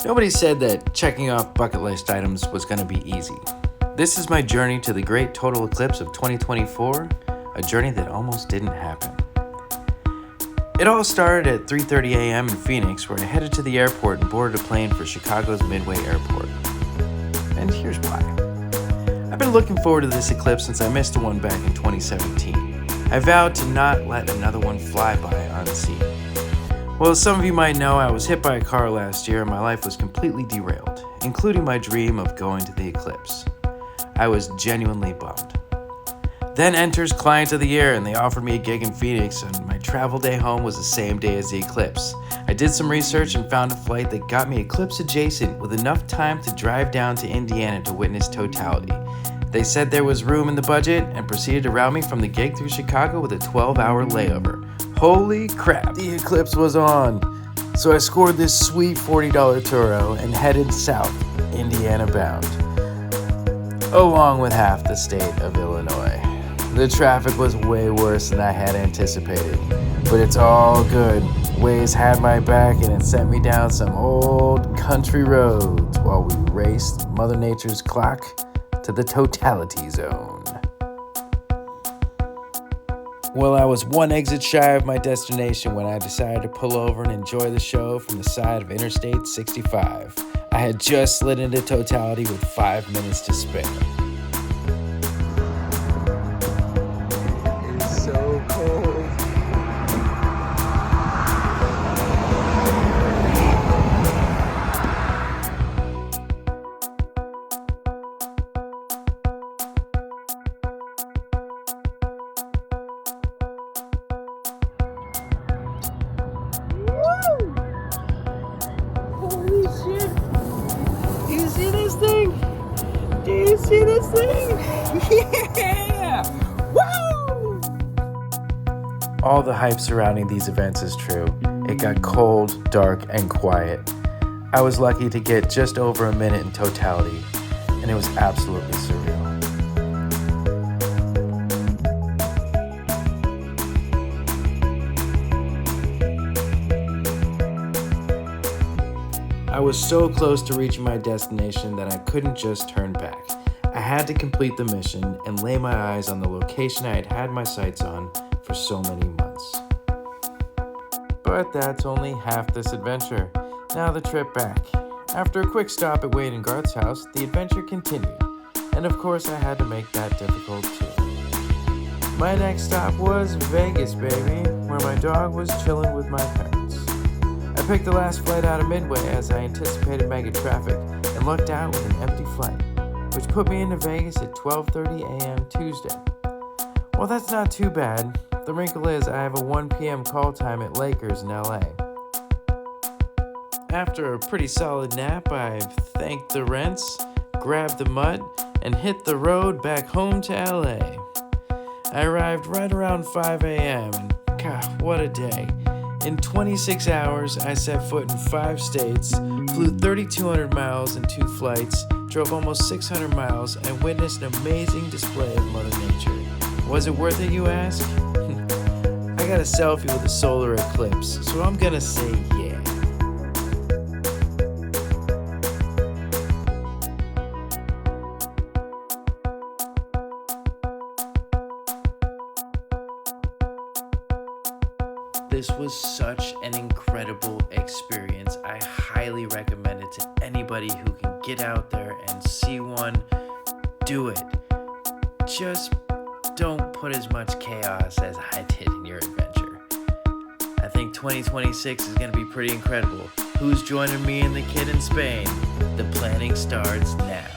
Nobody said that checking off bucket list items was going to be easy. This is my journey to the Great Total Eclipse of 2024, a journey that almost didn't happen. It all started at 3:30 a.m. in Phoenix, where I headed to the airport and boarded a plane for Chicago's Midway Airport. And here's why. I've been looking forward to this eclipse since I missed the one back in 2017. I vowed to not let another one fly by unseen. Well, as some of you might know, I was hit by a car last year and my life was completely derailed, including my dream of going to the eclipse. I was genuinely bummed. Then enters Client of the Year, and they offered me a gig in Phoenix, and my travel day home was the same day as the eclipse. I did some research and found a flight that got me eclipse adjacent with enough time to drive down to Indiana to witness totality. They said there was room in the budget and proceeded to route me from the gig through Chicago with a 12-hour layover. Holy crap, the eclipse was on! So I scored this sweet $40 Turo and headed south, Indiana bound, along with half the state of Illinois. The traffic was way worse than I had anticipated, but it's all good. Waze had my back and it sent me down some old country roads while we raced Mother Nature's clock to the totality zone. Well, I was one exit shy of my destination when I decided to pull over and enjoy the show from the side of Interstate 65. I had just slid into totality with 5 minutes to spare. It's so cold. Holy shit! Do you see this thing? Do you see this thing? Yeah! Woo! All the hype surrounding these events is true. It got cold, dark, and quiet. I was lucky to get just over a minute in totality, and it was absolutely surreal. I was so close to reaching my destination that I couldn't just turn back. I had to complete the mission and lay my eyes on the location I had had my sights on for so many months. But that's only half this adventure. Now the trip back. After a quick stop at Wade and Garth's house, the adventure continued. And of course I had to make that difficult too. My next stop was Vegas, baby, where my dog was chilling with my parents. I picked the last flight out of Midway as I anticipated mega traffic and lucked out with an empty flight, which put me into Vegas at 12:30 a.m. Tuesday. Well, that's not too bad. The wrinkle is I have a 1 p.m. call time at Lakers in LA. After a pretty solid nap, I thanked the rents, grabbed the mutt, and hit the road back home to LA. I arrived right around 5 a.m. and God, what a day. In 26 hours, I set foot in 5 states, flew 3,200 miles in 2 flights, drove almost 600 miles, and witnessed an amazing display of Mother Nature. Was it worth it, you ask? I got a selfie with a solar eclipse, so I'm gonna say yeah. This was such an incredible experience. I highly recommend it to anybody who can get out there and see one. Do it. Just don't put as much chaos as I did in your adventure. I think 2026 is going to be pretty incredible. Who's joining me and the kid in Spain? The planning starts now.